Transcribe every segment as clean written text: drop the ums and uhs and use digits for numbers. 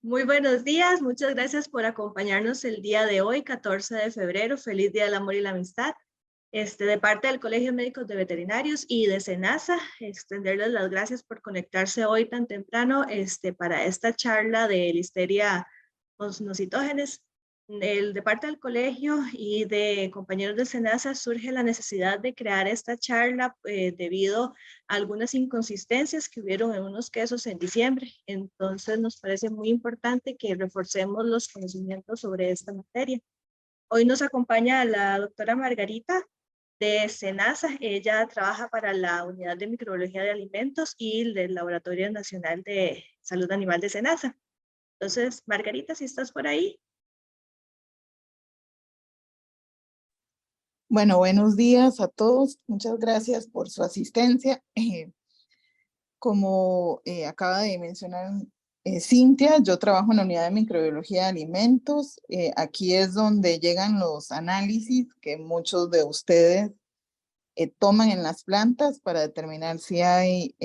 Muy buenos días, muchas gracias por acompañarnos el día de hoy, 14 de febrero. Feliz Día del Amor y la Amistad. De parte del Colegio de Médicos de Veterinarios y de SENASA, extenderles las gracias por conectarse hoy tan temprano para esta charla de listeria monocytogenes. De parte del colegio y de compañeros de SENASA surge la necesidad de crear esta charla debido a algunas inconsistencias que hubieron en unos quesos en diciembre. Entonces nos parece muy importante que reforcemos los conocimientos sobre esta materia. Hoy nos acompaña la doctora Margarita de SENASA. Ella trabaja para la Unidad de Microbiología de Alimentos y del Laboratorio Nacional de Salud Animal de SENASA. Entonces, Margarita, si estás por ahí. Bueno, buenos días a todos. Muchas gracias por su asistencia. Como acaba de mencionar Cintia, yo trabajo en la Unidad de Microbiología de Alimentos. Aquí es donde llegan los análisis que muchos de ustedes toman en las plantas para determinar si hay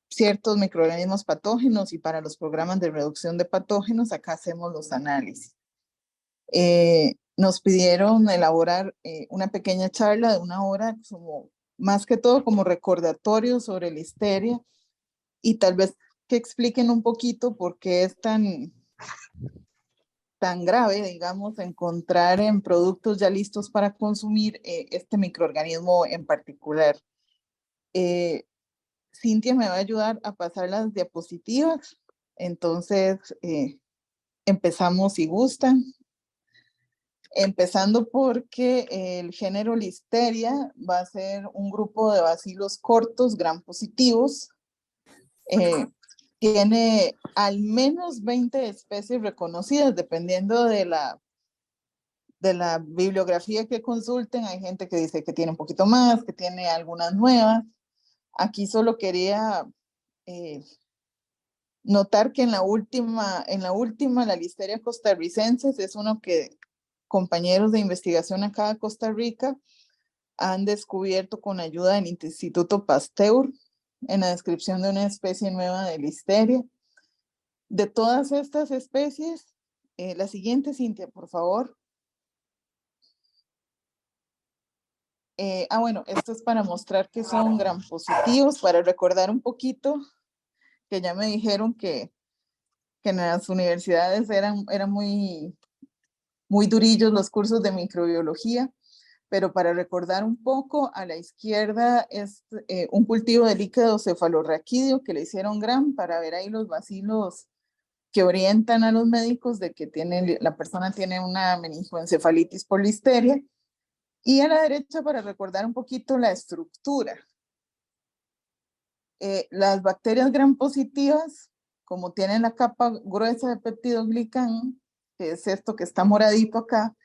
ciertos microorganismos patógenos, y para los programas de reducción de patógenos acá hacemos los análisis. Nos pidieron elaborar una pequeña charla de 1 hora, más que todo como recordatorio sobre listeria, y tal vez que expliquen un poquito por qué es tan grave, digamos, encontrar en productos ya listos para consumir este microorganismo en particular. Cintia me va a ayudar a pasar las diapositivas, entonces empezamos si gustan. Empezando porque el género Listeria va a ser un grupo de bacilos cortos gram positivos. Tiene al menos 20 especies reconocidas, dependiendo de la bibliografía que consulten. Hay gente que dice que tiene un poquito más, que tiene algunas nuevas. Aquí solo quería notar que en la última, la Listeria costarricensis es uno que compañeros de investigación acá de Costa Rica han descubierto con ayuda del Instituto Pasteur en la descripción de una especie nueva de listeria. De todas estas especies, la siguiente, Cintia, por favor. Bueno, esto es para mostrar que son gram positivos, para recordar un poquito que ya me dijeron que en las universidades eran muy durillos los cursos de microbiología, pero para recordar un poco, a la izquierda es un cultivo de líquido cefalorraquídeo que le hicieron gram para ver ahí los bacilos que orientan a los médicos de que la persona tiene una meningoencefalitis por listeria. Y a la derecha, para recordar un poquito la estructura. Las bacterias gram positivas, como tienen la capa gruesa de peptidoglicán, que es esto que está moradito acá,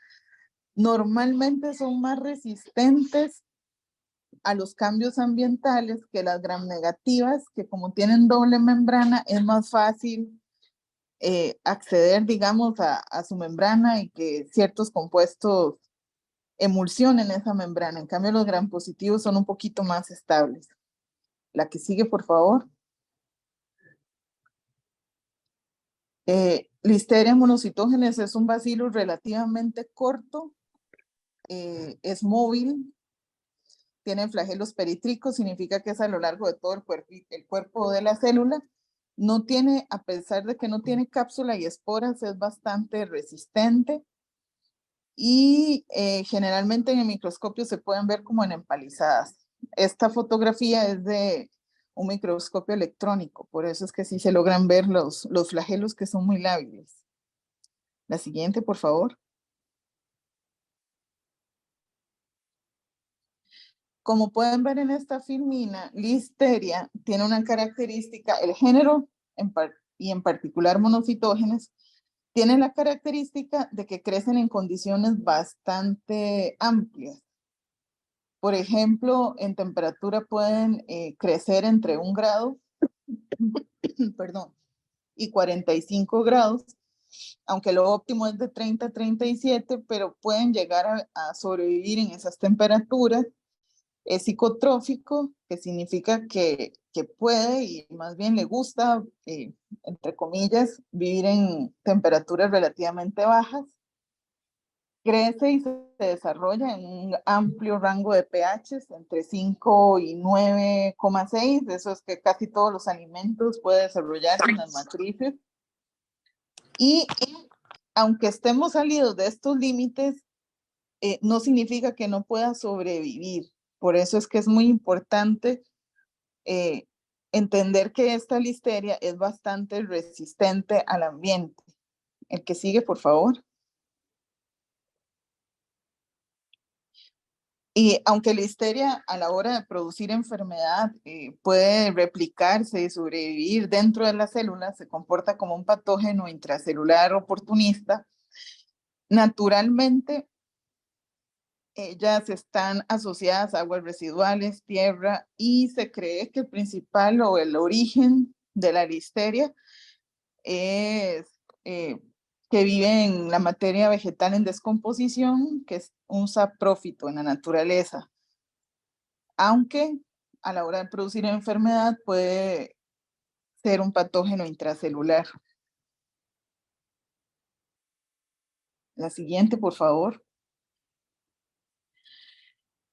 normalmente son más resistentes a los cambios ambientales que las gram negativas, que como tienen doble membrana, es más fácil acceder, digamos, a su membrana y que ciertos compuestos emulsionen esa membrana. En cambio, los gram positivos son un poquito más estables. La que sigue, por favor. Listeria monocytogenes es un bacilo relativamente corto, es móvil, tiene flagelos perítlicos, significa que es a lo largo de todo el cuerpo de la célula. No tiene, a pesar de que no tiene cápsula y esporas, es bastante resistente. Y generalmente en el microscopio se pueden ver como en empalizadas. Esta fotografía es de un microscopio electrónico, por eso es que sí se logran ver los flagelos, que son muy lábiles. La siguiente, por favor. Como pueden ver en esta filmina, Listeria tiene una característica, el género y en particular monocytogenes, tiene la característica de que crecen en condiciones bastante amplias. Por ejemplo, en temperatura pueden crecer entre 1 grado perdón, y 45 grados, aunque lo óptimo es de 30 a 37, pero pueden llegar a sobrevivir en esas temperaturas. Es psicotrófico, que significa que que puede y más bien le gusta, entre comillas, vivir en temperaturas relativamente bajas. Crece y se desarrolla en un amplio rango de pHs entre 5 y 9,6. Eso es que casi todos los alimentos pueden desarrollarse en las matrices. Y aunque estemos salidos de estos límites, no significa que no pueda sobrevivir. Por eso es que es muy importante entender que esta listeria es bastante resistente al ambiente. El que sigue, por favor. Y aunque la listeria a la hora de producir enfermedad puede replicarse y sobrevivir dentro de las células, se comporta como un patógeno intracelular oportunista, naturalmente ellas están asociadas a aguas residuales, tierra, y se cree que el principal o el origen de la listeria es que vive en la materia vegetal en descomposición, que es un saprófito en la naturaleza. Aunque a la hora de producir enfermedad puede ser un patógeno intracelular. La siguiente, por favor.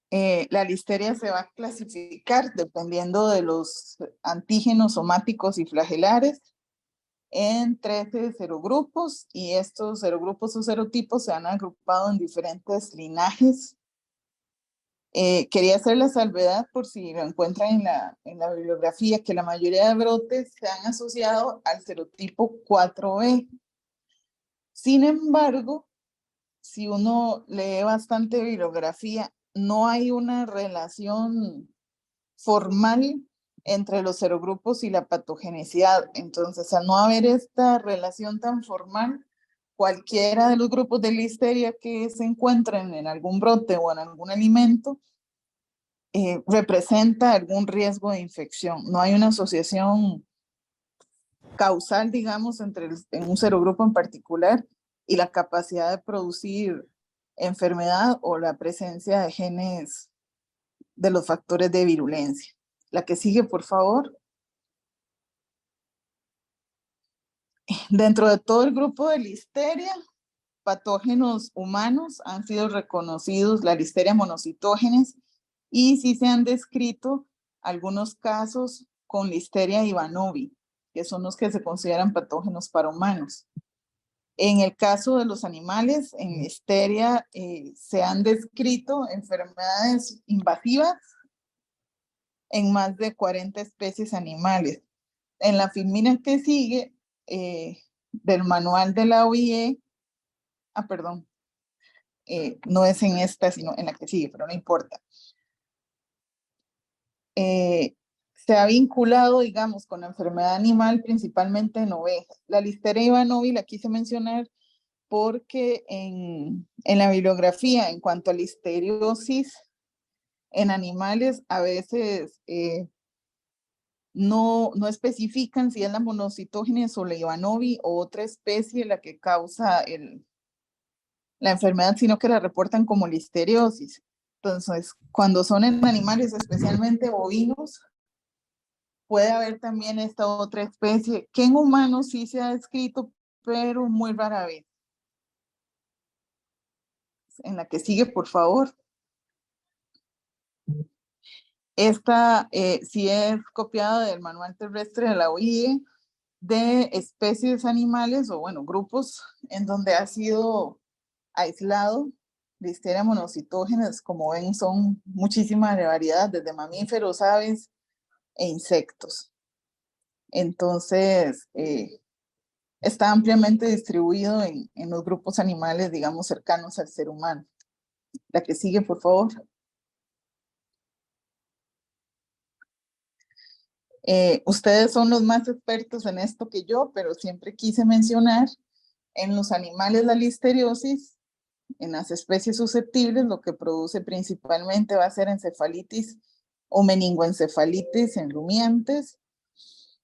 La listeria se va a clasificar dependiendo de los antígenos somáticos y flagelares en 13 serogrupos, y estos serogrupos o serotipos se han agrupado en diferentes linajes. Quería hacer la salvedad por si lo encuentran en la bibliografía, que la mayoría de brotes se han asociado al serotipo 4B. Sin embargo, si uno lee bastante bibliografía, no hay una relación formal entre los serogrupos y la patogenicidad. Entonces, al no haber esta relación tan formal, cualquiera de los grupos de listeria que se encuentren en algún brote o en algún alimento representa algún riesgo de infección. No hay una asociación causal, digamos, en un serogrupo en particular y la capacidad de producir enfermedad o la presencia de genes de los factores de virulencia. La que sigue, por favor. Dentro de todo el grupo de listeria, patógenos humanos han sido reconocidos, la listeria monocitógenes, y sí se han descrito algunos casos con listeria ivanovi, que son los que se consideran patógenos para humanos. En el caso de los animales, en listeria se han descrito enfermedades invasivas en más de 40 especies animales. En la filmina que sigue del manual de la OIE, perdón, no es en esta, sino en la que sigue, pero no importa. Se ha vinculado, digamos, con la enfermedad animal, principalmente en ovejas. La listeria ivanovi la quise mencionar porque en la bibliografía, en cuanto a listeriosis en animales, a veces no especifican si es la monocitógenes o la ivanovi o otra especie la que causa la enfermedad, sino que la reportan como listeriosis. Entonces, cuando son en animales, especialmente bovinos, puede haber también esta otra especie que en humanos sí se ha descrito, pero muy rara vez. En la que sigue, por favor. Esta sí es copiada del manual terrestre de la OIE de especies animales o, bueno, grupos en donde ha sido aislado listeria monocitógenes. Como ven, son muchísimas variedad, desde mamíferos, aves e insectos. Entonces, está ampliamente distribuido en los grupos animales, digamos, cercanos al ser humano. La que sigue, por favor. Ustedes son los más expertos en esto que yo, pero siempre quise mencionar en los animales la listeriosis, en las especies susceptibles, lo que produce principalmente va a ser encefalitis o meningoencefalitis en rumiantes.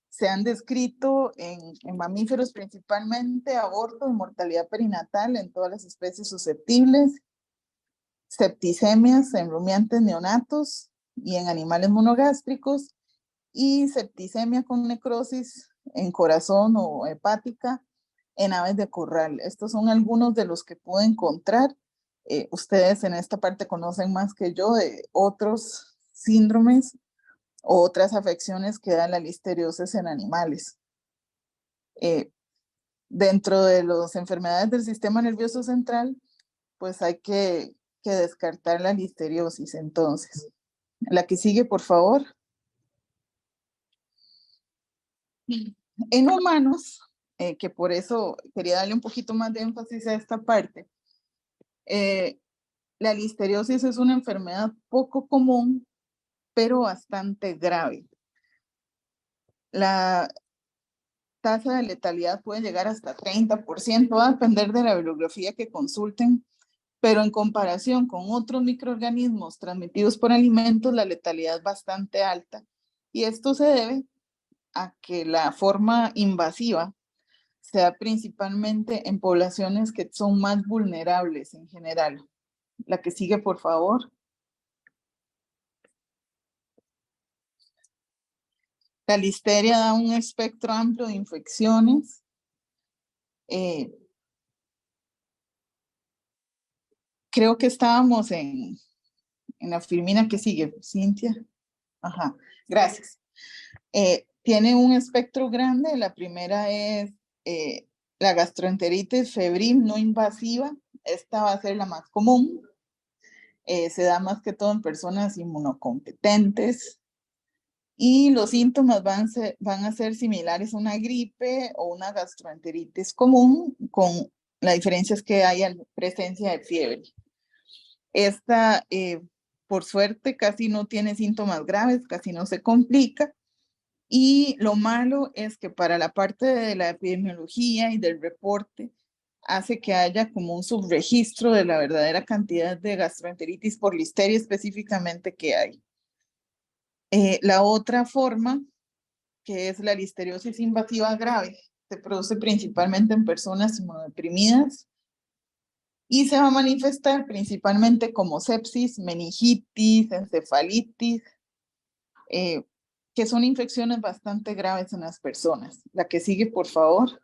Se han descrito en mamíferos principalmente aborto y mortalidad perinatal en todas las especies susceptibles, septicemias en rumiantes neonatos y en animales monogástricos, y septicemia con necrosis en corazón o hepática en aves de corral. Estos son algunos de los que pude encontrar. Ustedes en esta parte conocen más que yo de otros síndromes o otras afecciones que da la listeriosis en animales. Dentro de las enfermedades del sistema nervioso central, pues hay que descartar la listeriosis. Entonces, la que sigue, por favor. En humanos, que por eso quería darle un poquito más de énfasis a esta parte, la listeriosis es una enfermedad poco común, pero bastante grave. La tasa de letalidad puede llegar hasta 30%, va a depender de la bibliografía que consulten, pero en comparación con otros microorganismos transmitidos por alimentos, la letalidad es bastante alta. Y esto se debe a que la forma invasiva se da principalmente en poblaciones que son más vulnerables en general. La que sigue, por favor. La listeria da un espectro amplio de infecciones. Creo que estábamos en la filmina que sigue, Cintia. Ajá, gracias. Tiene un espectro grande. La primera es la gastroenteritis febril no invasiva. Esta va a ser la más común. Se da más que todo en personas inmunocompetentes. Y los síntomas van a ser similares a una gripe o una gastroenteritis común, con la diferencia es que hay presencia de fiebre. Esta, por suerte, casi no tiene síntomas graves, casi no se complica. Y lo malo es que para la parte de la epidemiología y del reporte, hace que haya como un subregistro de la verdadera cantidad de gastroenteritis por listeria específicamente que hay. La otra forma, que es la listeriosis invasiva grave, se produce principalmente en personas inmunodeprimidas y se va a manifestar principalmente como sepsis, meningitis, encefalitis, que son infecciones bastante graves en las personas. La que sigue, por favor.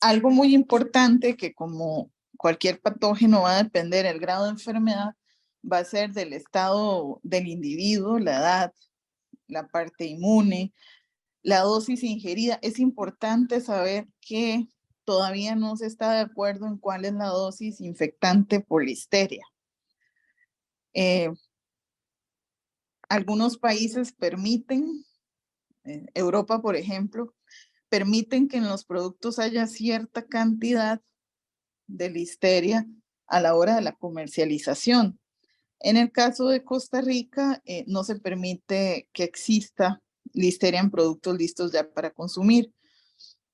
Algo muy importante que como cualquier patógeno va a depender el grado de enfermedad, va a ser del estado del individuo, la edad, la parte inmune, la dosis ingerida. Es importante saber que todavía no se está de acuerdo en cuál es la dosis infectante por listeria. Algunos países permiten, Europa por ejemplo, permiten que en los productos haya cierta cantidad de listeria a la hora de la comercialización. En el caso de Costa Rica, no se permite que exista listeria en productos listos ya para consumir.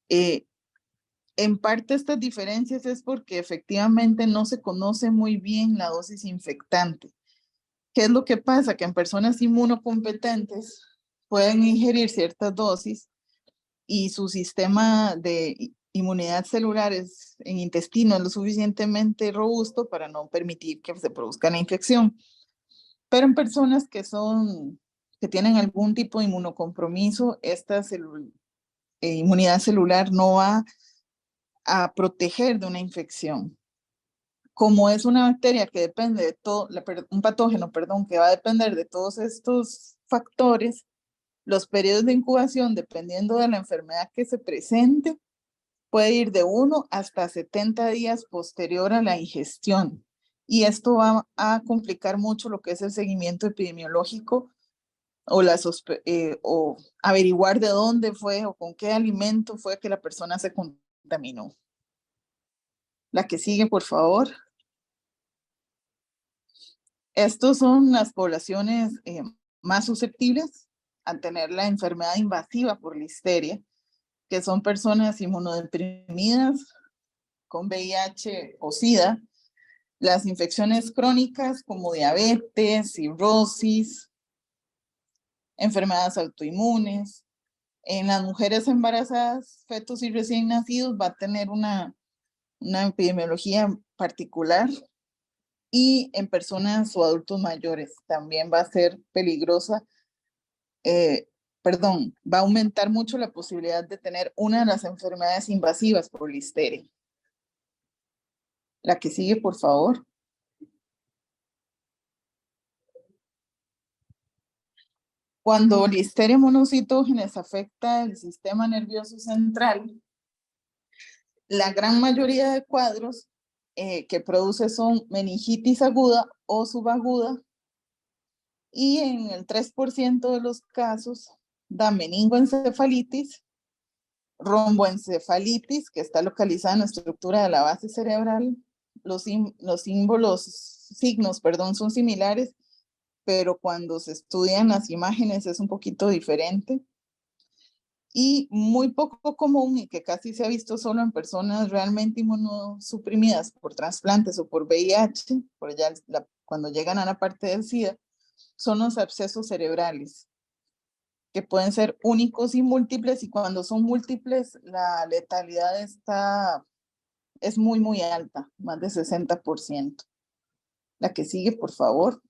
En parte estas diferencias es porque efectivamente no se conoce muy bien la dosis infectante. ¿Qué es lo que pasa? Que en personas inmunocompetentes pueden ingerir ciertas dosis y su sistema de inmunidad celular en intestino es lo suficientemente robusto para no permitir que se produzca la infección. Pero en personas que tienen algún tipo de inmunocompromiso, esta inmunidad celular no va a proteger de una infección. Como es una bacteria que depende de todo, un patógeno, perdón, que va a depender de todos estos factores, los periodos de incubación, dependiendo de la enfermedad que se presente, puede ir de 1 hasta 70 días posterior a la ingestión. Y esto va a complicar mucho lo que es el seguimiento epidemiológico o averiguar de dónde fue o con qué alimento fue que la persona se contaminó. La que sigue, por favor. Estos son las poblaciones más susceptibles a tener la enfermedad invasiva por listeria, que son personas inmunodeprimidas con VIH o SIDA, las infecciones crónicas como diabetes, cirrosis, enfermedades autoinmunes. En las mujeres embarazadas, fetos y recién nacidos va a tener una epidemiología particular. y en personas o adultos mayores. También va a ser peligrosa, va a aumentar mucho la posibilidad de tener una de las enfermedades invasivas por listeria. La que sigue, por favor. Cuando Listeria monocytogenes afecta el sistema nervioso central, la gran mayoría de cuadros que produce son meningitis aguda o subaguda, y en el 3% de los casos da meningoencefalitis, romboencefalitis, que está localizada en la estructura de la base cerebral. Los signos, son similares, pero cuando se estudian las imágenes es un poquito diferente. Y muy poco común, y que casi se ha visto solo en personas realmente inmunosuprimidas por trasplantes o por VIH, por ya cuando llegan a la parte del SIDA, son los abscesos cerebrales, que pueden ser únicos y múltiples, y cuando son múltiples la letalidad es muy, muy alta, más de 60%. La que sigue, por favor.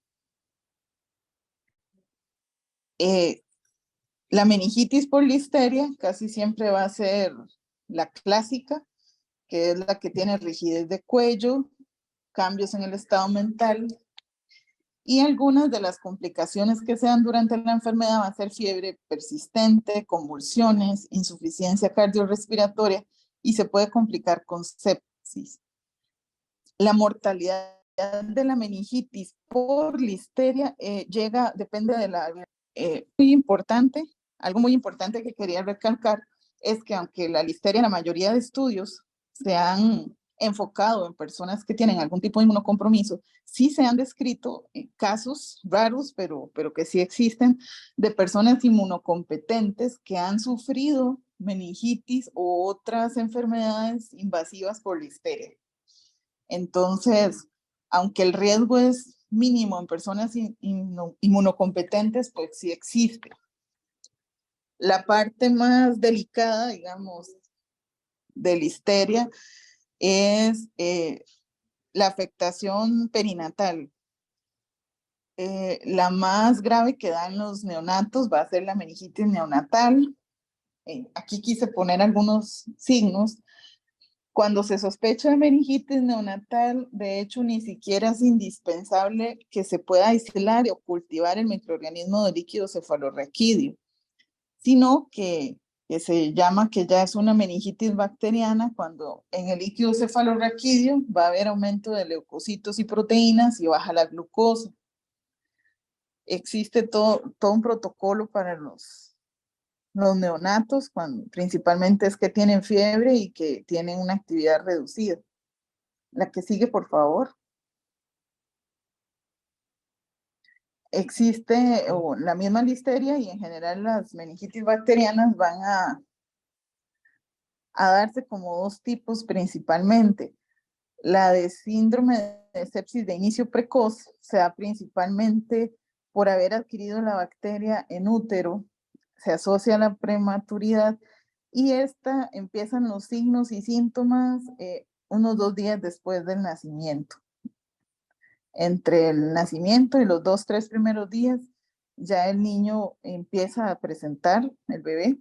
La meningitis por listeria casi siempre va a ser la clásica, que es la que tiene rigidez de cuello, cambios en el estado mental, y algunas de las complicaciones que se dan durante la enfermedad va a ser fiebre persistente, convulsiones, insuficiencia cardiorrespiratoria, y se puede complicar con sepsis. La mortalidad de la meningitis por listeria depende de la... muy importante, algo muy importante que quería recalcar es que aunque la listeria, la mayoría de estudios se han enfocado en personas que tienen algún tipo de inmunocompromiso, sí se han descrito casos raros, pero que sí existen, de personas inmunocompetentes que han sufrido meningitis o otras enfermedades invasivas por listeria. Entonces, aunque el riesgo es mínimo en personas inmunocompetentes, pues sí existe. La parte más delicada, digamos, de listeria es la afectación perinatal. La más grave que da en los neonatos va a ser la meningitis neonatal. Aquí quise poner algunos signos. Cuando se sospecha de meningitis neonatal, de hecho, ni siquiera es indispensable que se pueda aislar o cultivar el microorganismo de líquido cefalorraquídeo, sino que se llama que ya es una meningitis bacteriana, cuando en el líquido cefalorraquídeo va a haber aumento de leucocitos y proteínas y baja la glucosa. Existe todo un protocolo para los neonatos, principalmente es que tienen fiebre y que tienen una actividad reducida. La que sigue, por favor. Existe la misma listeria, y en general las meningitis bacterianas van a darse como dos tipos principalmente. La de síndrome de sepsis de inicio precoz se da principalmente por haber adquirido la bacteria en útero, se asocia a la prematuridad, y empiezan los signos y síntomas unos 2 días después del nacimiento. Entre el nacimiento y los 2, 3 primeros días, ya el niño empieza a presentar, el bebé,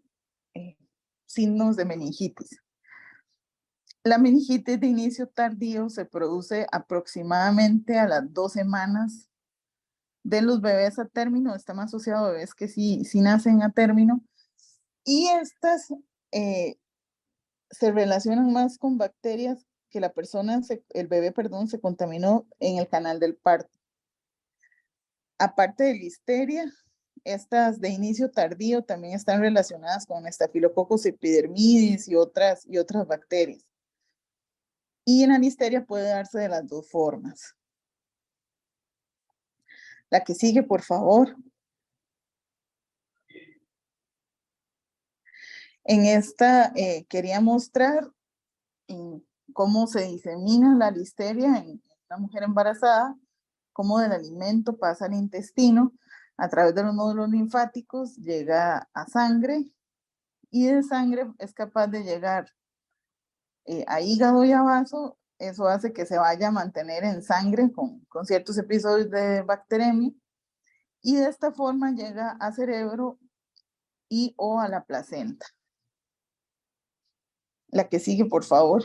signos de meningitis. La meningitis de inicio tardío se produce aproximadamente a las 2 semanas de los bebés a término. Está más asociado a bebés que sí nacen a término, y estas se relacionan más con bacterias que el bebé, se contaminó en el canal del parto. Aparte de listeria, estas de inicio tardío también están relacionadas con Staphylococcus epidermidis y otras bacterias. Y en la listeria puede darse de las dos formas. La que sigue, por favor. En esta quería mostrar cómo se disemina la listeria en una mujer embarazada, cómo del alimento pasa al intestino, a través de los nódulos linfáticos llega a sangre, y de sangre es capaz de llegar a hígado y a vaso, eso hace que se vaya a mantener en sangre con ciertos episodios de bacteremia, y de esta forma llega a cerebro y o a la placenta. La que sigue, por favor.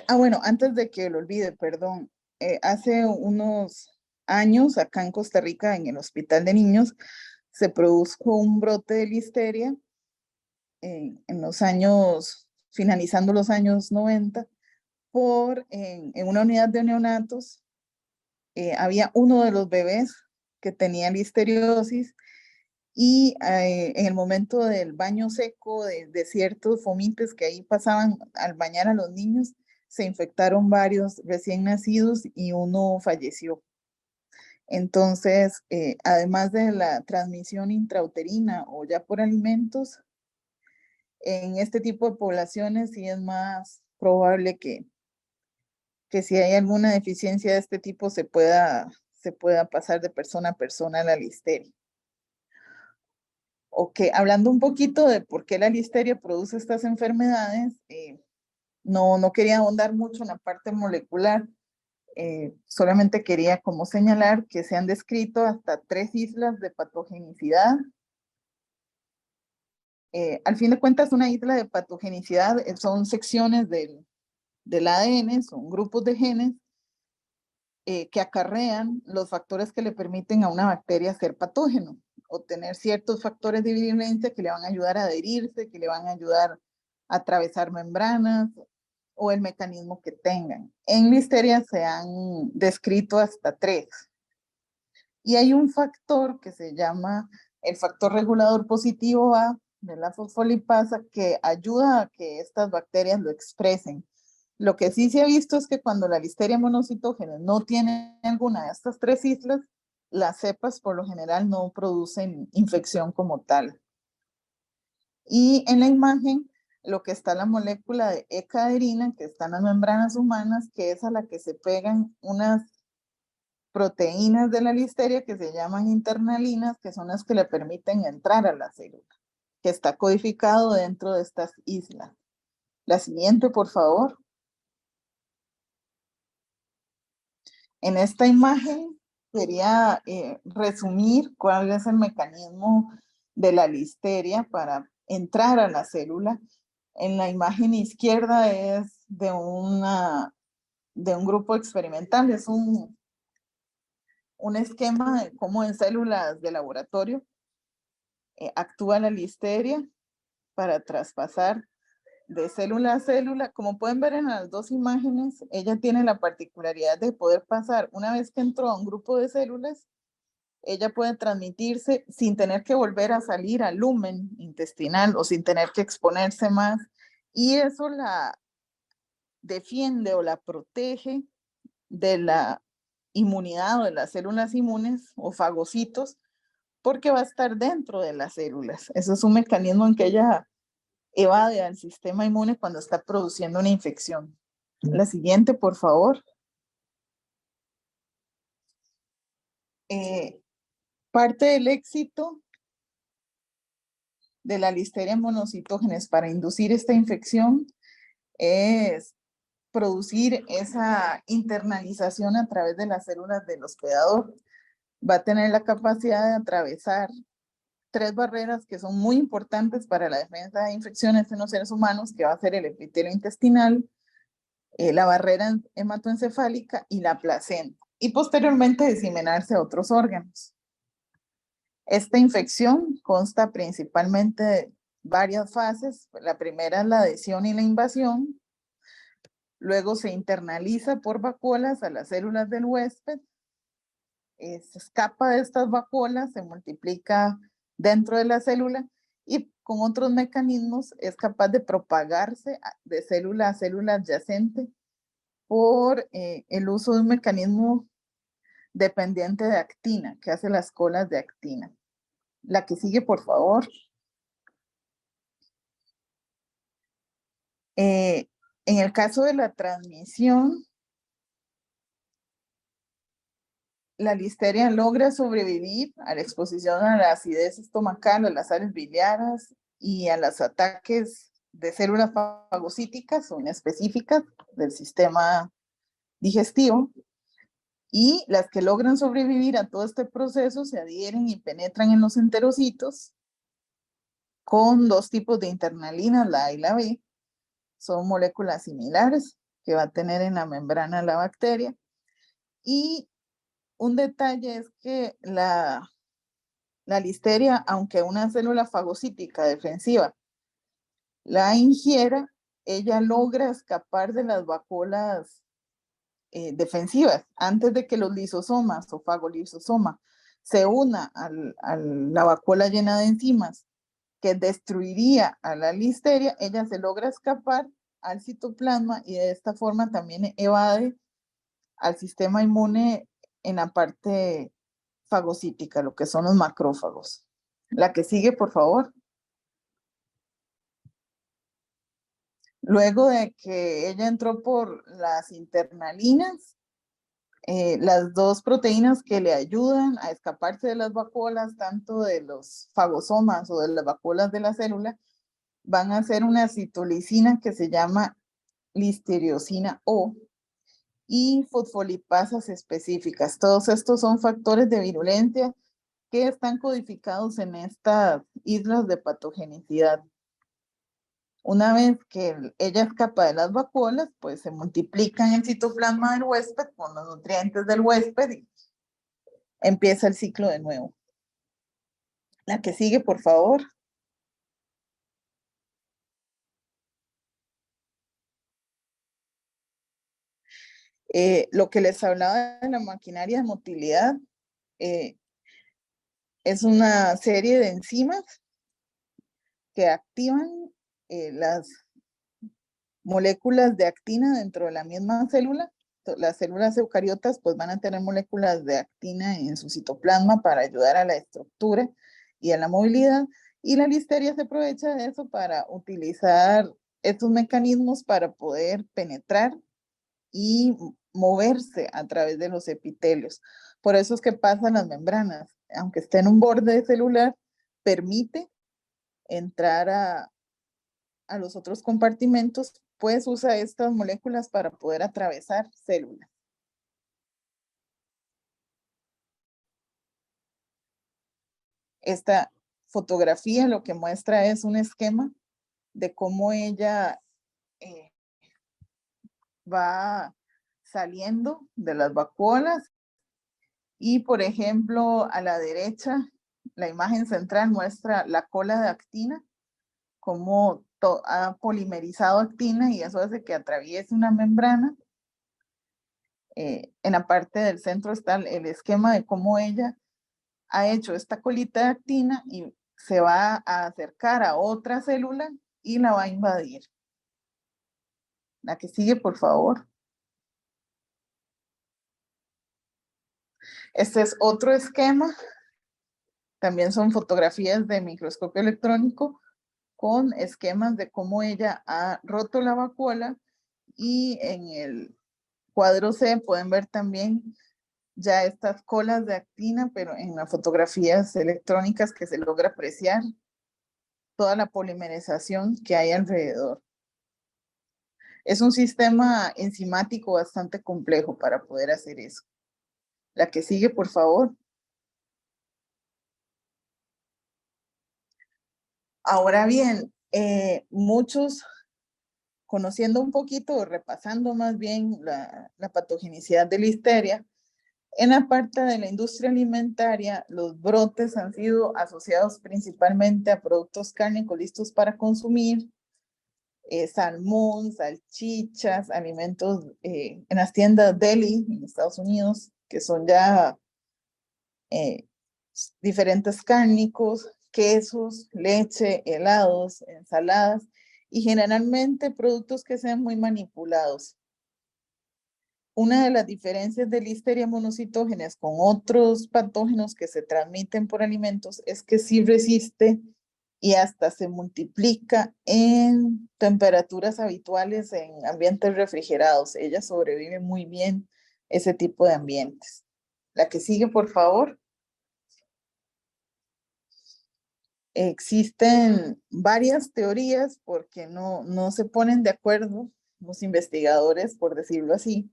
Bueno, antes de que lo olvide, perdón. Hace unos años, acá en Costa Rica, en el Hospital de Niños, se produjo un brote de listeria en los años, finalizando los años 90, en una unidad de neonatos. Había uno de los bebés que tenía listeriosis, y en el momento del baño seco de ciertos fomites que ahí pasaban al bañar a los niños, se infectaron varios recién nacidos y uno falleció. Entonces, además de la transmisión intrauterina o ya por alimentos, en este tipo de poblaciones sí es más probable que si hay alguna deficiencia de este tipo se pueda pasar de persona a persona la listeria. Ok, hablando un poquito de por qué la listeria produce estas enfermedades, no quería ahondar mucho en la parte molecular, solamente quería como señalar que se han descrito hasta 3 islas de patogenicidad. Al fin de cuentas, una isla de patogenicidad son secciones del ADN, son grupos de genes que acarrean los factores que le permiten a una bacteria ser patógeno, o tener ciertos factores de virulencia que le van a ayudar a adherirse, que le van a ayudar a atravesar membranas, o el mecanismo que tengan. En listeria se han descrito hasta 3. Y hay un factor que se llama el factor regulador positivo A de la fosfolipasa, que ayuda a que estas bacterias lo expresen. Lo que sí se ha visto es que cuando la listeria monocitógena no tiene alguna de estas 3 islas, las cepas por lo general no producen infección como tal. Y en la imagen, lo que está la molécula de E-caderina, que está en las membranas humanas, que es a la que se pegan unas proteínas de la listeria que se llaman internalinas, que son las que le permiten entrar a la célula, que está codificado dentro de estas islas. La siguiente, por favor. En esta imagen quería resumir cuál es el mecanismo de la listeria para entrar a la célula. En la imagen izquierda es de un grupo experimental, es un esquema de cómo en células de laboratorio actúa la listeria para traspasar de célula a célula. Como pueden ver en las 2 imágenes, ella tiene la particularidad de poder pasar, una vez que entró a un grupo de células, ella puede transmitirse sin tener que volver a salir al lumen intestinal o sin tener que exponerse más, y eso la defiende o la protege de la inmunidad o de las células inmunes o fagocitos, porque va a estar dentro de las células. Eso es un mecanismo en que ella evade al sistema inmune cuando está produciendo una infección. La siguiente, por favor. Parte del éxito de la listeria monocitógenes para inducir esta infección es producir esa internalización a través de las células del hospedador. Va a tener la capacidad de atravesar 3 barreras que son muy importantes para la defensa de infecciones en los seres humanos, que va a ser el epitelio intestinal, la barrera hematoencefálica y la placenta, y posteriormente diseminarse a otros órganos. Esta infección consta principalmente de varias fases. La primera es la adhesión y la invasión. Luego se internaliza por vacuolas a las células del huésped. Se escapa de estas vacuolas, se multiplica dentro de la célula y con otros mecanismos es capaz de propagarse de célula a célula adyacente por el uso de un mecanismo dependiente de actina, que hace las colas de actina. La que sigue, por favor. En el caso de la transmisión, la listeria logra sobrevivir a la exposición a la acidez estomacal o las sales biliares y a los ataques de células fagocíticas o inespecíficas del sistema digestivo, y las que logran sobrevivir a todo este proceso se adhieren y penetran en los enterocitos con dos tipos de internalinas, la A y la B. Son moléculas similares que va a tener en la membrana la bacteria. Y un detalle es que la listeria, aunque una célula fagocítica defensiva la ingiera, ella logra escapar de las vacuolas defensivas antes de que los lisosomas o fagolisosoma se una a la vacuola llena de enzimas que destruiría a la listeria. Ella se logra escapar al citoplasma y de esta forma también evade al sistema inmune en la parte fagocítica, lo que son los macrófagos. La que sigue, por favor. Luego de que ella entró por las internalinas, las dos proteínas que le ayudan a escaparse de las vacuolas, tanto de los fagosomas o de las vacuolas de la célula, van a ser una citolicina que se llama listeriosina O y fosfolipasas específicas. Todos estos son factores de virulencia que están codificados en estas islas de patogenicidad. Una vez que ella escapa de las vacuolas, pues se multiplican en el citoplasma del huésped con los nutrientes del huésped y empieza el ciclo de nuevo. La que sigue, por favor. Lo que les hablaba de la maquinaria de motilidad es una serie de enzimas que activan las moléculas de actina dentro de la misma célula. Las células eucariotas pues van a tener moléculas de actina en su citoplasma para ayudar a la estructura y a la movilidad, y la listeria se aprovecha de eso para utilizar estos mecanismos para poder penetrar y moverse a través de los epitelios. Por eso es que pasan las membranas, aunque esté en un borde celular, permite entrar a los otros compartimentos, pues usa estas moléculas para poder atravesar células. Esta fotografía lo que muestra es un esquema de cómo ella va saliendo de las vacuolas, y por ejemplo a la derecha la imagen central muestra la cola de actina, cómo ha polimerizado actina y eso hace que atraviese una membrana. En la parte del centro está el esquema de cómo ella ha hecho esta colita de actina y se va a acercar a otra célula y la va a invadir. La que sigue, por favor. Este es otro esquema. También son fotografías de microscopio electrónico con esquemas de cómo ella ha roto la vacuola, y en el cuadro C pueden ver también ya estas colas de actina, pero en las fotografías electrónicas que se logra apreciar toda la polimerización que hay alrededor. Es un sistema enzimático bastante complejo para poder hacer eso. La que sigue, por favor. Ahora bien, muchos, conociendo un poquito o repasando más bien la patogenicidad de listeria, en la parte de la industria alimentaria, los brotes han sido asociados principalmente a productos cárnicos listos para consumir, salmón, salchichas, alimentos en las tiendas deli en Estados Unidos, que son ya diferentes cárnicos, quesos, leche, helados, ensaladas y generalmente productos que sean muy manipulados. Una de las diferencias de Listeria monocitógenes con otros patógenos que se transmiten por alimentos es que sí resiste y hasta se multiplica en temperaturas habituales en ambientes refrigerados. Ella sobrevive muy bien ese tipo de ambientes. La que sigue, por favor. Existen varias teorías porque no se ponen de acuerdo los investigadores, por decirlo así,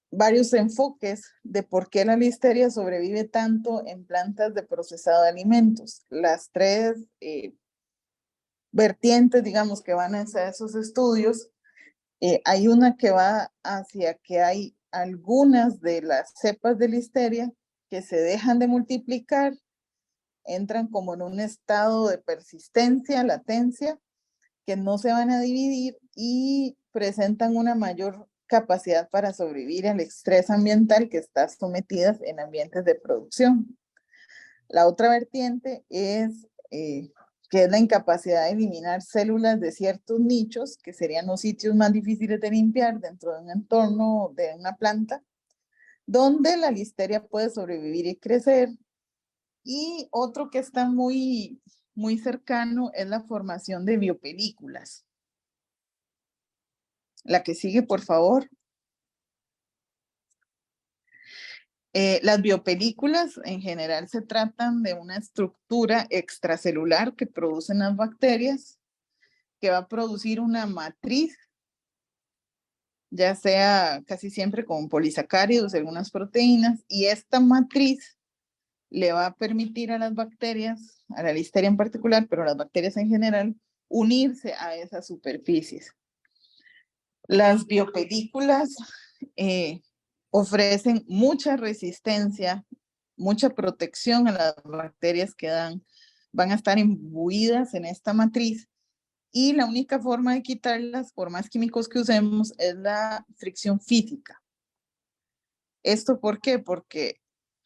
varios enfoques de por qué la listeria sobrevive tanto en plantas de procesado de alimentos. Las tres vertientes, digamos, que van hacia esos estudios, hay una que va hacia que hay algunas de las cepas de listeria que se dejan de multiplicar, entran como en un estado de persistencia, latencia, que no se van a dividir y presentan una mayor capacidad para sobrevivir al estrés ambiental que está sometidas en ambientes de producción. La otra vertiente es que es la incapacidad de eliminar células de ciertos nichos, que serían los sitios más difíciles de limpiar dentro de un entorno de una planta, donde la listeria puede sobrevivir y crecer. Y otro que está muy cercano es la formación de biopelículas. La que sigue, por favor. Las biopelículas en general se tratan de una estructura extracelular que producen las bacterias, que va a producir una matriz, ya sea casi siempre con polisacáridos, algunas proteínas, y esta matriz le va a permitir a las bacterias, a la listeria en particular, pero a las bacterias en general, unirse a esas superficies. Las biopelículas ofrecen mucha resistencia, mucha protección a las bacterias que van a estar imbuidas en esta matriz, y la única forma de quitarlas, por más químicos que usemos, es la fricción física. ¿Esto por qué? Porque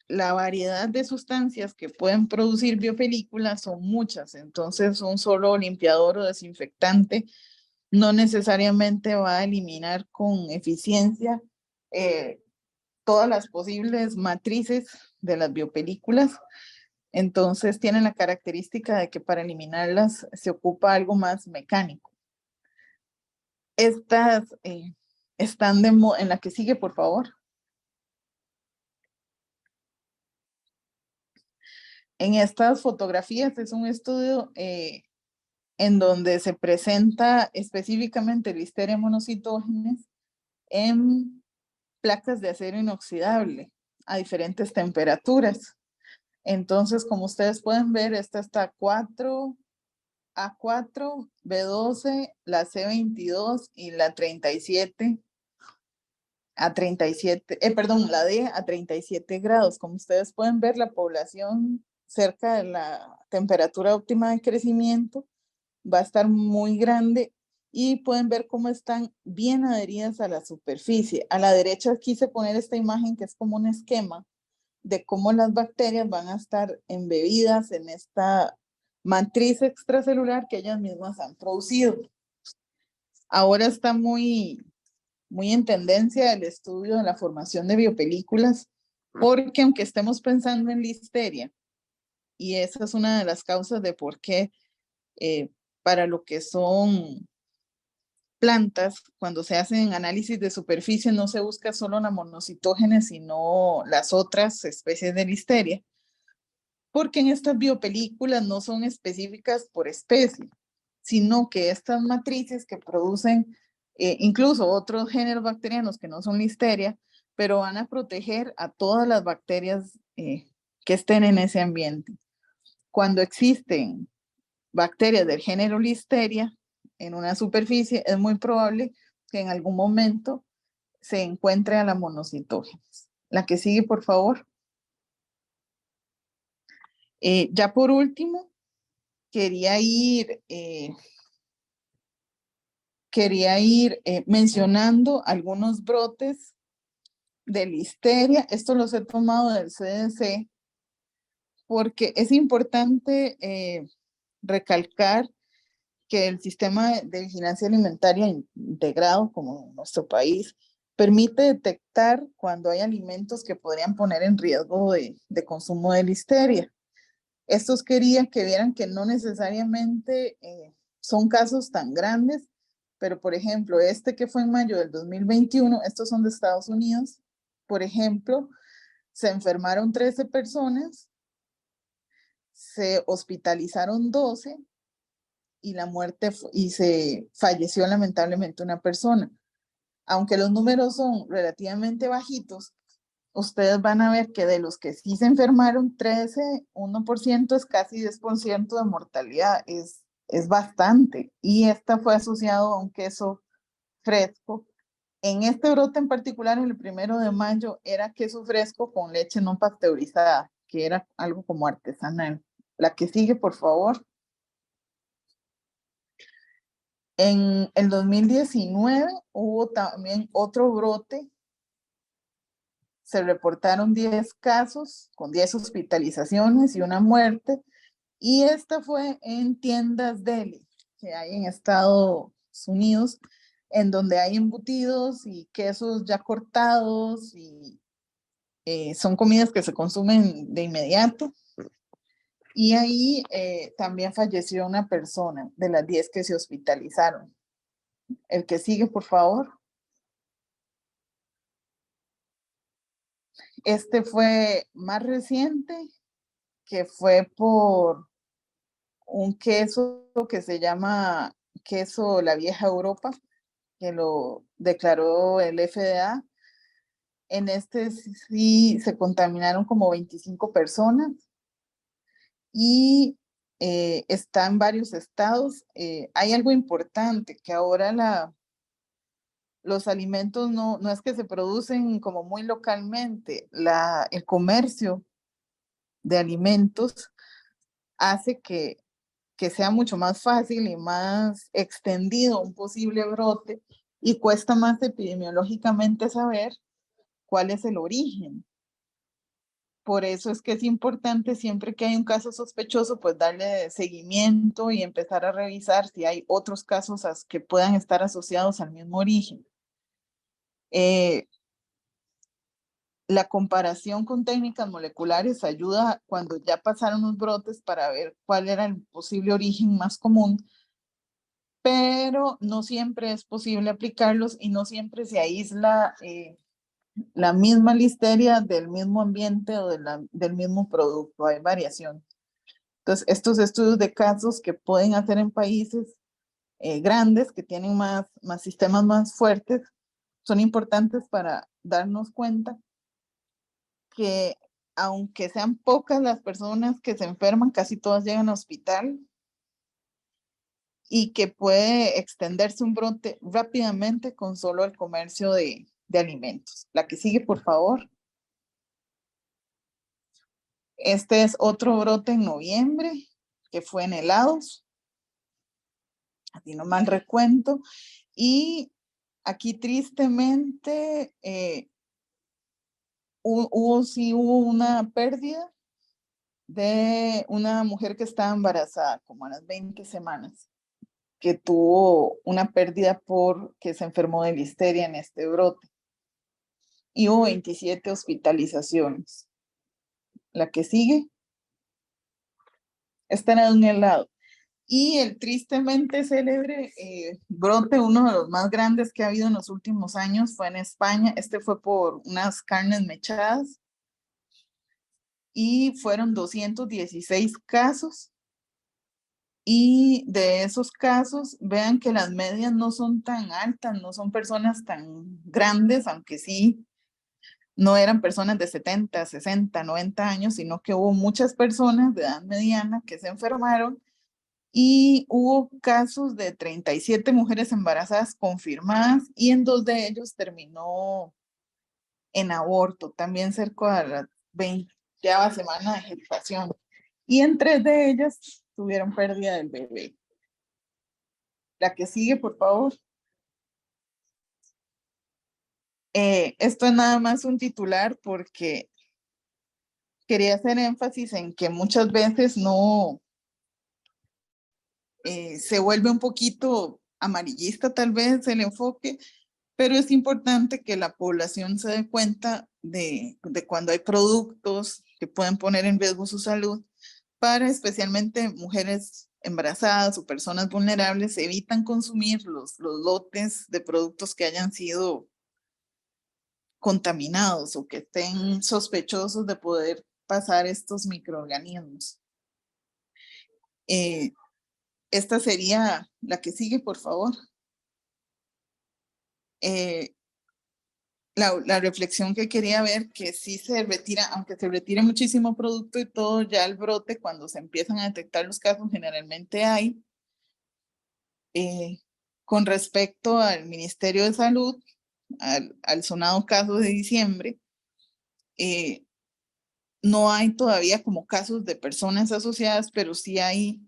la variedad de sustancias que pueden producir biopelículas son muchas, entonces un solo limpiador o desinfectante no necesariamente va a eliminar con eficiencia todas las posibles matrices de las biopelículas. Entonces tienen la característica de que para eliminarlas se ocupa algo más mecánico. Estas están en la que sigue, por favor. En estas fotografías es un estudio en donde se presenta específicamente Listeria monocytogenes en placas de acero inoxidable a diferentes temperaturas. Entonces, como ustedes pueden ver, esta está A4, B12, la C22 y la 37 a 37, la D a 37 grados. Como ustedes pueden ver, la población cerca de la temperatura óptima de crecimiento va a estar muy grande y pueden ver cómo están bien adheridas a la superficie. A la derecha quise poner esta imagen que es como un esquema de cómo las bacterias van a estar embebidas en esta matriz extracelular que ellas mismas han producido. Ahora está muy en tendencia el estudio de la formación de biopelículas, porque aunque estemos pensando en listeria, y esa es una de las causas de por qué para lo que son plantas, cuando se hacen análisis de superficie, no se busca solo la monocitógenes, sino las otras especies de listeria, porque en estas biopelículas no son específicas por especie, sino que estas matrices que producen incluso otros géneros bacterianos que no son listeria, pero van a proteger a todas las bacterias que estén en ese ambiente. Cuando existen bacterias del género listeria en una superficie, es muy probable que en algún momento se encuentre a la monocitógenes. La que sigue, por favor. Ya por último, quería ir mencionando algunos brotes de listeria. Esto los he tomado del CDC porque es importante recalcar que el sistema de vigilancia alimentaria integrado, como nuestro país, permite detectar cuando hay alimentos que podrían poner en riesgo de consumo de listeria. Estos quería que vieran que no necesariamente son casos tan grandes, pero por ejemplo, este que fue en mayo del 2021, estos son de Estados Unidos, por ejemplo, se enfermaron 13 personas se hospitalizaron 12 y se falleció lamentablemente una persona. Aunque los números son relativamente bajitos, ustedes van a ver que de los que sí se enfermaron, 1% es casi 10% de mortalidad, es bastante. Y esta fue asociado a un queso fresco. En este brote en particular, el 1 de mayo, era queso fresco con leche no pasteurizada, que era algo como artesanal. La que sigue, por favor. En el 2019 hubo también otro brote. Se reportaron 10 casos con 10 hospitalizaciones y una muerte. Y esta fue en tiendas deli que hay en Estados Unidos, en donde hay embutidos y quesos ya cortados y son comidas que se consumen de inmediato. Y ahí también falleció una persona de las 10 que se hospitalizaron. El que sigue, por favor. Este fue más reciente, que fue por un queso que se llama queso La Vieja Europa, que lo declaró el FDA. En este sí se contaminaron como 25 personas y está en varios estados. Hay algo importante, que ahora los alimentos no es que se producen como muy localmente. El comercio de alimentos hace que sea mucho más fácil y más extendido un posible brote y cuesta más epidemiológicamente saber cuál es el origen. Por eso es que es importante siempre que hay un caso sospechoso, pues darle seguimiento y empezar a revisar si hay otros casos que puedan estar asociados al mismo origen. La comparación con técnicas moleculares ayuda cuando ya pasaron los brotes para ver cuál era el posible origen más común, pero no siempre es posible aplicarlos y no siempre se aísla la misma listeria del mismo ambiente o del mismo producto. Hay variación. Entonces, estos estudios de casos que pueden hacer en países grandes, que tienen más sistemas más fuertes, son importantes para darnos cuenta que aunque sean pocas las personas que se enferman, casi todas llegan al hospital y que puede extenderse un brote rápidamente con solo el comercio de alimentos. La que sigue, por favor. Este es otro brote en noviembre, que fue en helados. Así no mal recuento. Y aquí tristemente hubo una pérdida de una mujer que estaba embarazada, como a las 20 semanas, que tuvo una pérdida porque se enfermó de listeria en este brote. Y hubo 27 hospitalizaciones. La que sigue. Esta era de un helado. Y el tristemente célebre brote, uno de los más grandes que ha habido en los últimos años, fue en España. Este fue por unas carnes mechadas y fueron 216 casos. Y de esos casos, vean que las medias no son tan altas, no son personas tan grandes, aunque sí, no eran personas de 70, 60, 90 años, sino que hubo muchas personas de edad mediana que se enfermaron. Y hubo casos de 37 mujeres embarazadas confirmadas y en 2 de ellos terminó en aborto, también cerca de la 20ª semana de gestación. Y en 3 de ellas tuvieron pérdida del bebé. La que sigue, por favor. Esto es nada más un titular porque quería hacer énfasis en que muchas veces no se vuelve un poquito amarillista tal vez el enfoque, pero es importante que la población se dé cuenta de cuando hay productos que pueden poner en riesgo su salud, para especialmente mujeres embarazadas o personas vulnerables, evitan consumir los lotes de productos que hayan sido contaminados o que estén sospechosos de poder pasar estos microorganismos. Esta sería la que sigue, por favor. La reflexión que quería ver, que sí se retira, aunque se retire muchísimo producto y todo, ya el brote, cuando se empiezan a detectar los casos, generalmente hay. Con respecto al Ministerio de Salud, al sonado caso de diciembre, no hay todavía como casos de personas asociadas, pero sí hay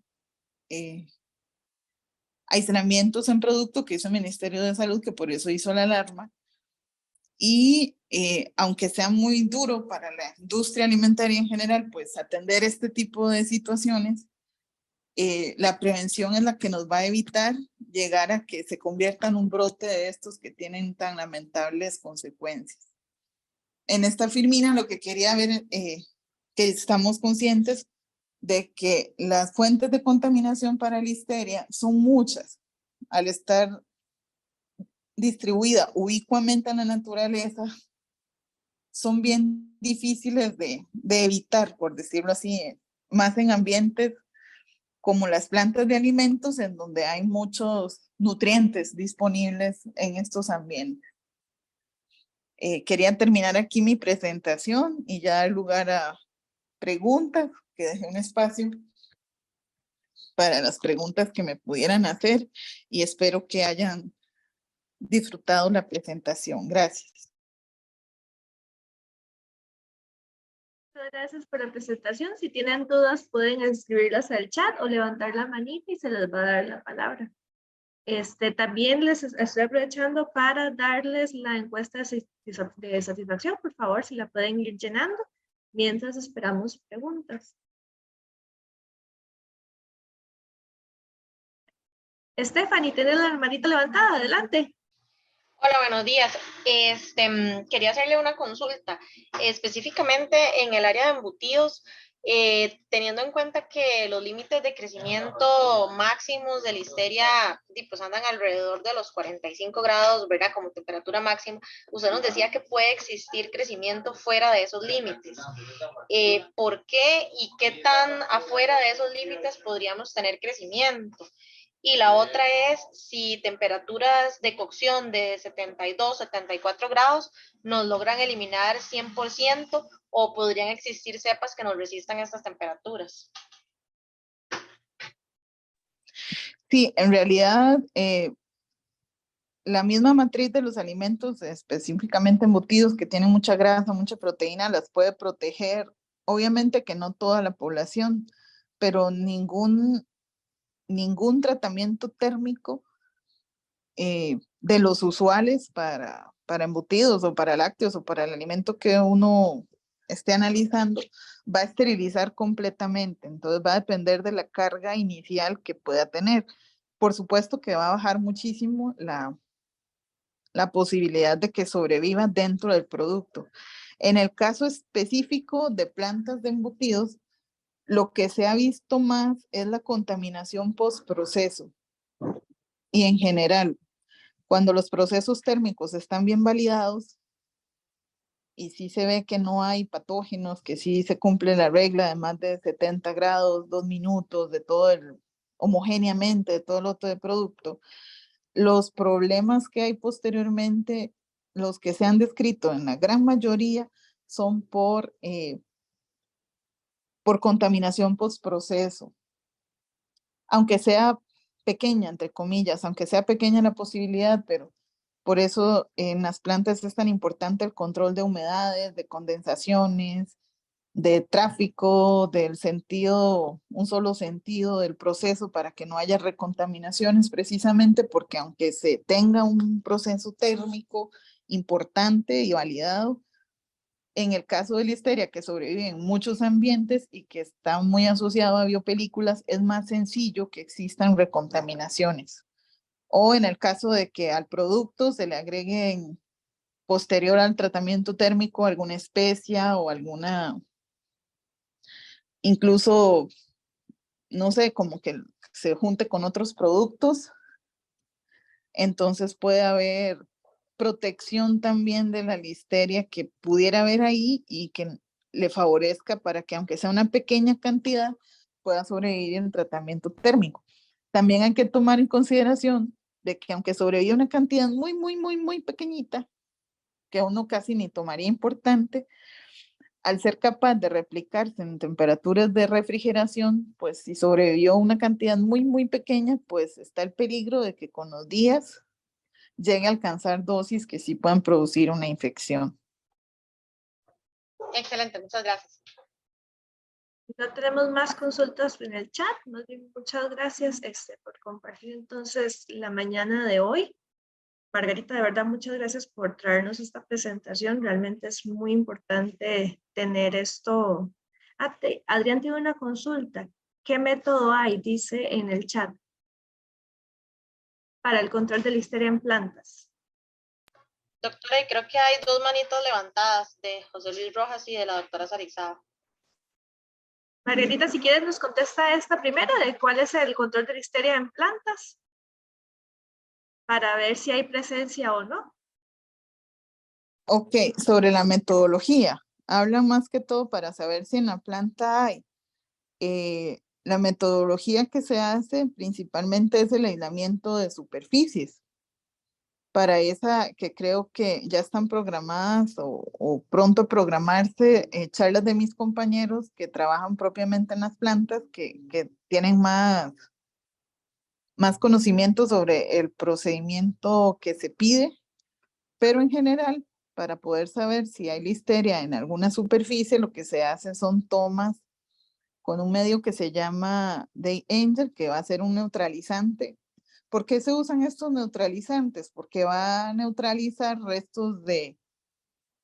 aislamientos en producto que hizo el Ministerio de Salud, que por eso hizo la alarma. Y aunque sea muy duro para la industria alimentaria en general, pues atender este tipo de situaciones, la prevención es la que nos va a evitar llegar a que se convierta en un brote de estos que tienen tan lamentables consecuencias. En esta filmina lo que quería ver, que estamos conscientes de que las fuentes de contaminación para listeria son muchas. Al estar distribuida ubicuamente en la naturaleza, son bien difíciles de evitar, por decirlo así, más en ambientes como las plantas de alimentos, en donde hay muchos nutrientes disponibles en estos ambientes. Quería terminar aquí mi presentación y ya dar lugar a preguntas, que dejé un espacio para las preguntas que me pudieran hacer y espero que hayan disfrutado la presentación. Gracias. Muchas gracias por la presentación. Si tienen dudas, pueden escribirlas al chat o levantar la manita y se les va a dar la palabra. También les estoy aprovechando para darles la encuesta de satisfacción. Por favor, si la pueden ir llenando mientras esperamos preguntas. Stephanie, ¿tienes la manita levantada? Adelante. Hola, buenos días. Quería hacerle una consulta, específicamente en el área de embutidos, teniendo en cuenta que los límites de crecimiento máximos de listeria pues andan alrededor de los 45 grados, ¿verdad? Como temperatura máxima. Usted nos decía que puede existir crecimiento fuera de esos límites. ¿Por qué y qué tan afuera de esos límites podríamos tener crecimiento? Y la otra es si temperaturas de cocción de 72, 74 grados nos logran eliminar 100% o podrían existir cepas que nos resistan estas temperaturas. Sí, en realidad la misma matriz de los alimentos, específicamente embutidos que tienen mucha grasa, mucha proteína, las puede proteger. Obviamente que no toda la población, pero ningún tratamiento térmico de los usuales para embutidos o para lácteos o para el alimento que uno esté analizando, va a esterilizar completamente. Entonces va a depender de la carga inicial que pueda tener. Por supuesto que va a bajar muchísimo la posibilidad de que sobreviva dentro del producto. En el caso específico de plantas de embutidos, lo que se ha visto más es la contaminación postproceso. Y en general, cuando los procesos térmicos están bien validados y sí se ve que no hay patógenos, que sí se cumple la regla de más de 70 grados, 2 minutos, de todo homogéneamente, de todo el lote de producto, los problemas que hay posteriormente, los que se han descrito en la gran mayoría, son por contaminación postproceso. Aunque sea pequeña, entre comillas, aunque sea pequeña la posibilidad, pero por eso en las plantas es tan importante el control de humedades, de condensaciones, de tráfico, del sentido, un solo sentido del proceso para que no haya recontaminaciones, precisamente porque aunque se tenga un proceso térmico importante y validado, en el caso de listeria, que sobrevive en muchos ambientes y que está muy asociado a biopelículas, es más sencillo que existan recontaminaciones. O en el caso de que al producto se le agreguen posterior al tratamiento térmico alguna especia o alguna, incluso, no sé, como que se junte con otros productos, entonces puede haber protección también de la listeria que pudiera haber ahí y que le favorezca para que aunque sea una pequeña cantidad, pueda sobrevivir en tratamiento térmico. También hay que tomar en consideración de que aunque sobrevive una cantidad muy pequeñita, que uno casi ni tomaría importante, al ser capaz de replicarse en temperaturas de refrigeración, pues si sobrevivió una cantidad muy pequeña, pues está el peligro de que con los días llegue a alcanzar dosis que sí puedan producir una infección. Excelente, muchas gracias. No tenemos más consultas en el chat. Más bien, muchas gracias por compartir entonces la mañana de hoy. Margarita, de verdad, muchas gracias por traernos esta presentación. Realmente es muy importante tener esto. Adrián tiene una consulta. ¿Qué método hay? Dice en el chat. Para el control de listeria en plantas. Doctora, y creo que hay dos manitos levantadas de José Luis Rojas y de la doctora Sarizada. Margarita, si quieres nos contesta esta primera de cuál es el control de listeria en plantas para ver si hay presencia o no. Ok, sobre la metodología. Habla más que todo para saber si en la planta hay. La metodología que se hace principalmente es el aislamiento de superficies. Para esa que creo que ya están programadas o pronto programarse charlas de mis compañeros que trabajan propiamente en las plantas, que tienen más conocimiento sobre el procedimiento que se pide, pero en general, para poder saber si hay listeria en alguna superficie, lo que se hace son tomas con un medio que se llama Day Angel, que va a ser un neutralizante. ¿Por qué se usan estos neutralizantes? Porque va a neutralizar restos de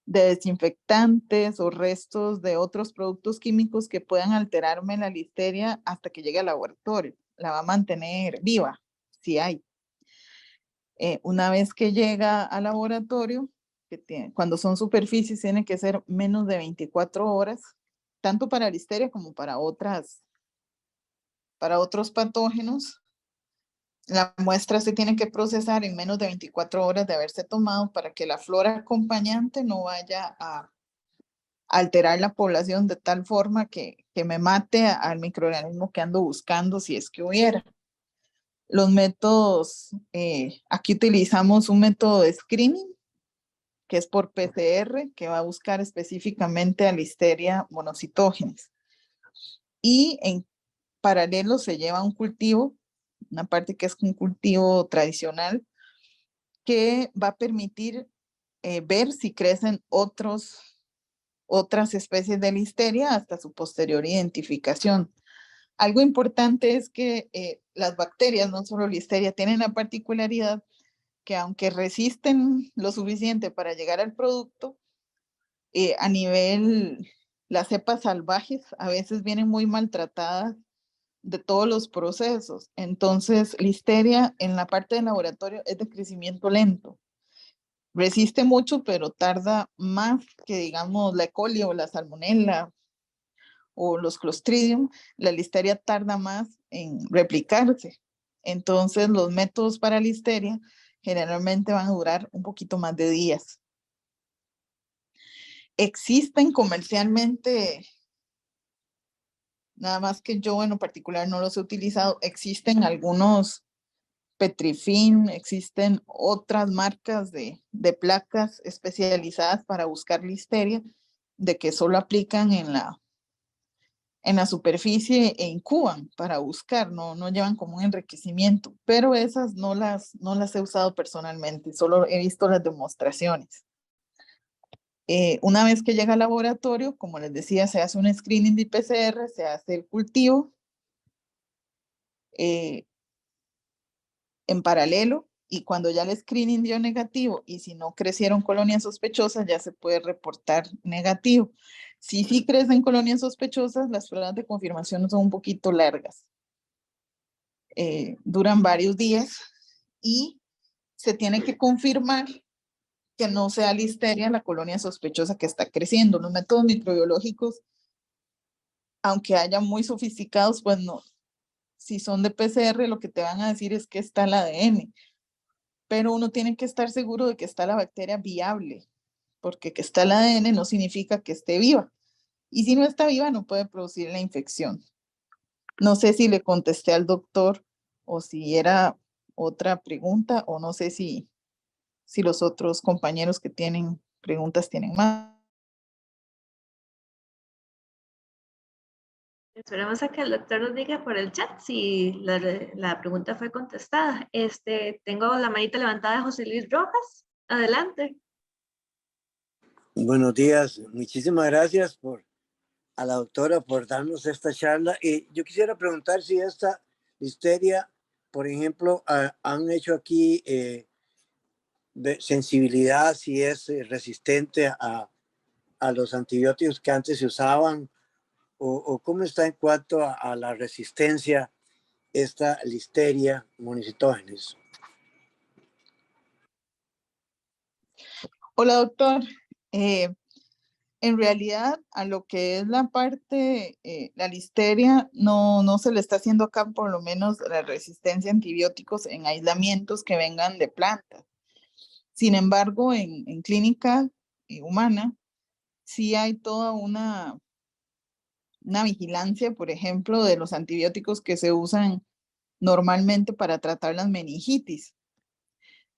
desinfectantes o restos de otros productos químicos que puedan alterarme la listeria hasta que llegue al laboratorio. La va a mantener viva, si hay. Una vez que llega al laboratorio, cuando son superficies, tiene que ser menos de 24 horas, tanto para listeria como para otros patógenos. La muestra se tiene que procesar en menos de 24 horas de haberse tomado para que la flora acompañante no vaya a alterar la población de tal forma que me mate al microorganismo que ando buscando si es que hubiera. Los métodos, aquí utilizamos un método de screening, que es por PCR, que va a buscar específicamente a Listeria monocitógenes. Y en paralelo se lleva un cultivo, una parte que es un cultivo tradicional, que va a permitir ver si crecen otras especies de Listeria hasta su posterior identificación. Algo importante es que las bacterias, no solo Listeria, tienen la particularidad que aunque resisten lo suficiente para llegar al producto, a nivel, las cepas salvajes a veces vienen muy maltratadas de todos los procesos. Entonces, Listeria en la parte del laboratorio es de crecimiento lento. Resiste mucho, pero tarda más que, digamos, la E. coli o la Salmonella o los Clostridium. La Listeria tarda más en replicarse. Entonces, los métodos para Listeria generalmente van a durar un poquito más de días. Existen comercialmente, nada más que yo en lo particular no los he utilizado, existen algunos Petrifilm, existen otras marcas de placas especializadas para buscar Listeria, de que solo aplican en la superficie e incuban para buscar, no llevan como un enriquecimiento, pero esas no las he usado personalmente, solo he visto las demostraciones. Una vez que llega al laboratorio, como les decía, se hace un screening de PCR, se hace el cultivo en paralelo, y cuando ya el screening dio negativo y si no crecieron colonias sospechosas, ya se puede reportar negativo. Si sí crecen colonias sospechosas, las pruebas de confirmación son un poquito largas. Duran varios días y se tiene que confirmar que no sea Listeria la colonia sospechosa que está creciendo. Los métodos microbiológicos, aunque haya muy sofisticados, pues no. Si son de PCR, lo que te van a decir es que está el ADN. Pero uno tiene que estar seguro de que está la bacteria viable, porque que está el ADN no significa que esté viva. Y si no está viva, no puede producir la infección. No sé si le contesté al doctor o si era otra pregunta, o no sé si los otros compañeros que tienen preguntas tienen más. Esperemos a que el doctor nos diga por el chat si la pregunta fue contestada. Tengo la manita levantada de José Luis Rojas. Adelante. Buenos días, muchísimas gracias a la doctora por darnos esta charla. Y yo quisiera preguntar si esta listeria, por ejemplo, han hecho aquí sensibilidad, si es resistente a los antibióticos que antes se usaban, o cómo está en cuanto a la resistencia esta listeria monocytogenes. Hola, doctor. En realidad, a lo que es la parte, la listeria, no se le está haciendo acá, por lo menos, la resistencia a antibióticos en aislamientos que vengan de plantas. Sin embargo, en clínica humana, sí hay toda una vigilancia, por ejemplo, de los antibióticos que se usan normalmente para tratar las meningitis.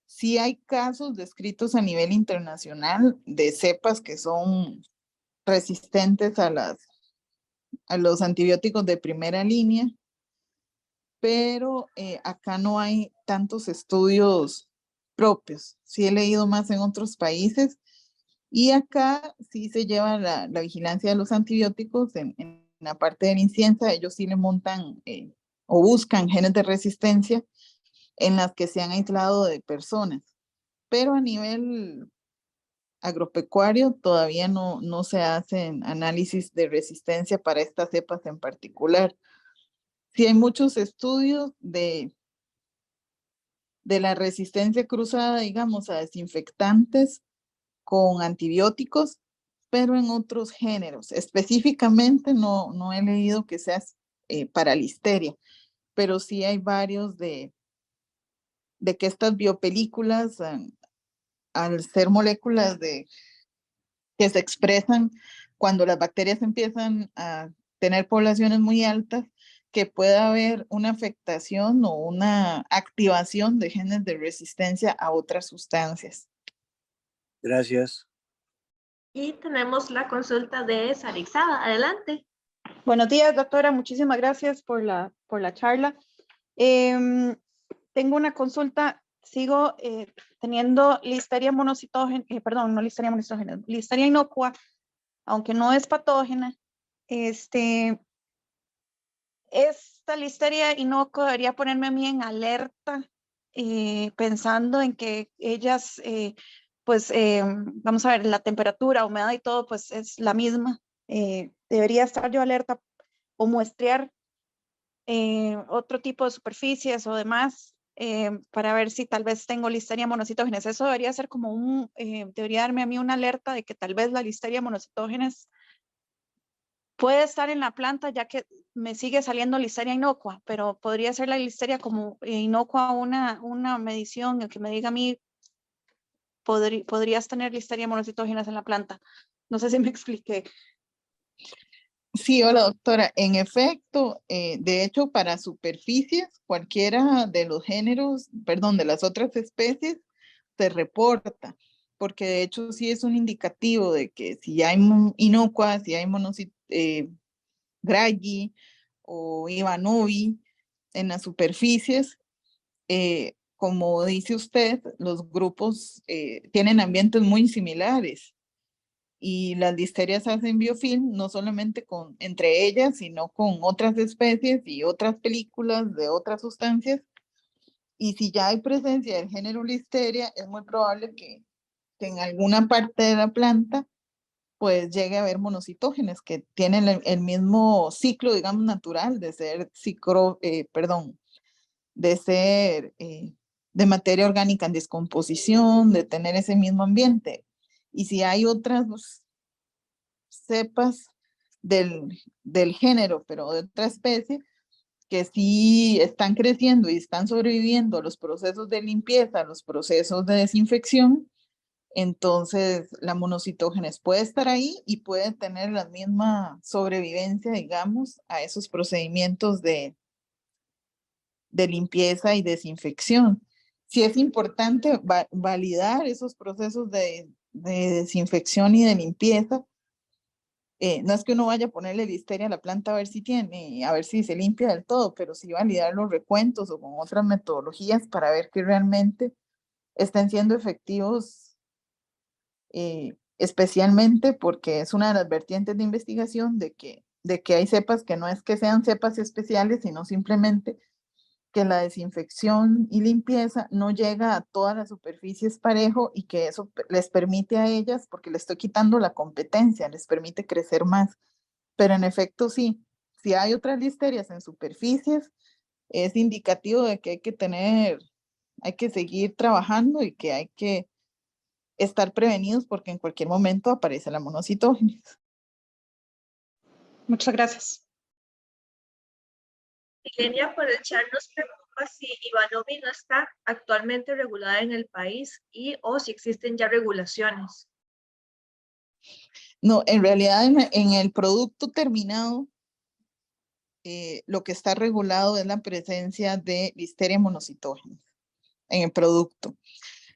Sí hay casos descritos a nivel internacional de cepas que son resistentes a los antibióticos de primera línea, pero acá no hay tantos estudios propios. Sí he leído más en otros países y acá sí se lleva la vigilancia de los antibióticos en la parte de la inciensa. Ellos sí le montan o buscan genes de resistencia en las que se han aislado de personas, pero a nivel agropecuario todavía no se hacen análisis de resistencia para estas cepas en particular. Sí hay muchos estudios de la resistencia cruzada, digamos, a desinfectantes con antibióticos, pero en otros géneros. Específicamente no he leído que sea para listeria, pero sí hay varios de que estas biopelículas, al ser moléculas que se expresan cuando las bacterias empiezan a tener poblaciones muy altas, que pueda haber una afectación o una activación de genes de resistencia a otras sustancias. Gracias. Y tenemos la consulta de Sarixada. Adelante. Buenos días, doctora. Muchísimas gracias por la charla. Tengo una consulta. Sigo teniendo listeria monocitógena, perdón, no listeria monocitógena, listeria inocua, aunque no es patógena. Esta listeria inocua debería ponerme a mí en alerta, pensando en que ellas, vamos a ver, la temperatura, humedad y todo, pues es la misma. Debería estar yo alerta o muestrear otro tipo de superficies o demás para ver si tal vez tengo listeria monocitógenes. Eso debería ser como debería darme a mí una alerta de que tal vez la listeria monocitógenes puede estar en la planta, ya que me sigue saliendo listeria inocua, pero podría ser la listeria como inocua una medición que me diga a mí, podrías tener listeria monocitógenes en la planta. No sé si me expliqué. Sí, hola doctora. En efecto, de hecho, para superficies, cualquiera de los géneros, perdón, de las otras especies, se reporta, porque de hecho sí es un indicativo de que si hay inocuas, si hay Graggi o Ivanovi en las superficies, como dice usted, los grupos tienen ambientes muy similares. Y las listerias hacen biofilm no solamente entre ellas, sino con otras especies y otras películas de otras sustancias. Y si ya hay presencia del género listeria, es muy probable que en alguna parte de la planta pues llegue a haber monocitógenes que tienen el mismo ciclo, digamos, natural de ser de materia orgánica en descomposición, de tener ese mismo ambiente. Y si hay otras cepas del género, pero de otra especie, que sí están creciendo y están sobreviviendo a los procesos de limpieza, a los procesos de desinfección, Entonces, la monocitógenes puede estar ahí y puede tener la misma sobrevivencia, digamos, a esos procedimientos de limpieza y desinfección. Sí es importante validar esos procesos de desinfección y de limpieza. No es que uno vaya a ponerle listeria a la planta a ver si tiene, a ver si se limpia del todo, pero sí validar los recuentos o con otras metodologías para ver que realmente estén siendo efectivos, especialmente porque es una de las vertientes de investigación de que hay cepas que no es que sean cepas especiales, sino simplemente que la desinfección y limpieza no llega a todas las superficies parejo y que eso les permite a ellas, porque le estoy quitando la competencia, les permite crecer más. Pero en efecto sí, si hay otras listerias en superficies, es indicativo de que hay que seguir trabajando y que hay que estar prevenidos porque en cualquier momento aparece la monocitógenes. Muchas gracias. Ilenia, por el chat nos preocupa si Ivanovi no está actualmente regulada en el país o si existen ya regulaciones. No, en realidad en el producto terminado, lo que está regulado es la presencia de Listeria monocitógenes en el producto.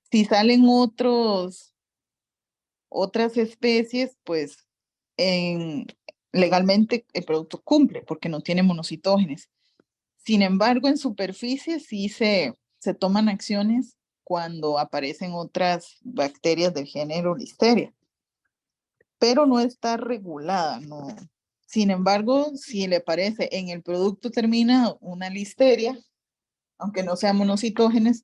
Si salen otras especies, pues legalmente el producto cumple porque no tiene monocitógenes. Sin embargo, en superficie sí se toman acciones cuando aparecen otras bacterias del género Listeria, pero no está regulada, no. Sin embargo, si le aparece en el producto terminado una Listeria, aunque no sea monocitógenes,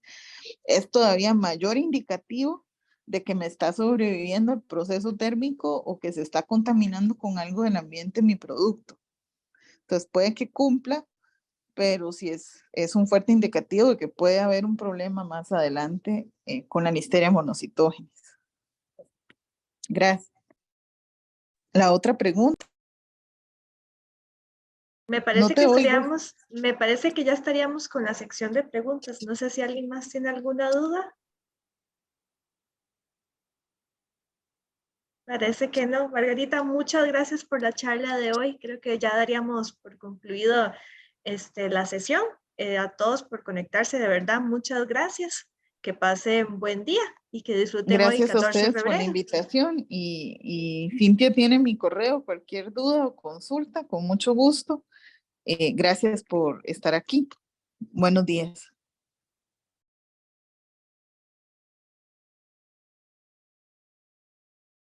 es todavía mayor indicativo de que me está sobreviviendo el proceso térmico o que se está contaminando con algo del ambiente mi producto. Entonces puede que cumpla, pero sí es un fuerte indicativo de que puede haber un problema más adelante con la Listeria monocitógenes. Gracias. La otra pregunta. Me No parece te oigo. me parece que ya estaríamos con la sección de preguntas. No sé si alguien más tiene alguna duda. Parece que no. Margarita, muchas gracias por la charla de hoy. Creo que ya daríamos por concluido la sesión. A todos por conectarse, de verdad, muchas gracias. Que pasen buen día y que disfruten hoy, Gracias a 14 de ustedes por la febrero. invitación y Cintia tiene mi correo, cualquier duda o consulta, con mucho gusto. Gracias por estar aquí. Buenos días.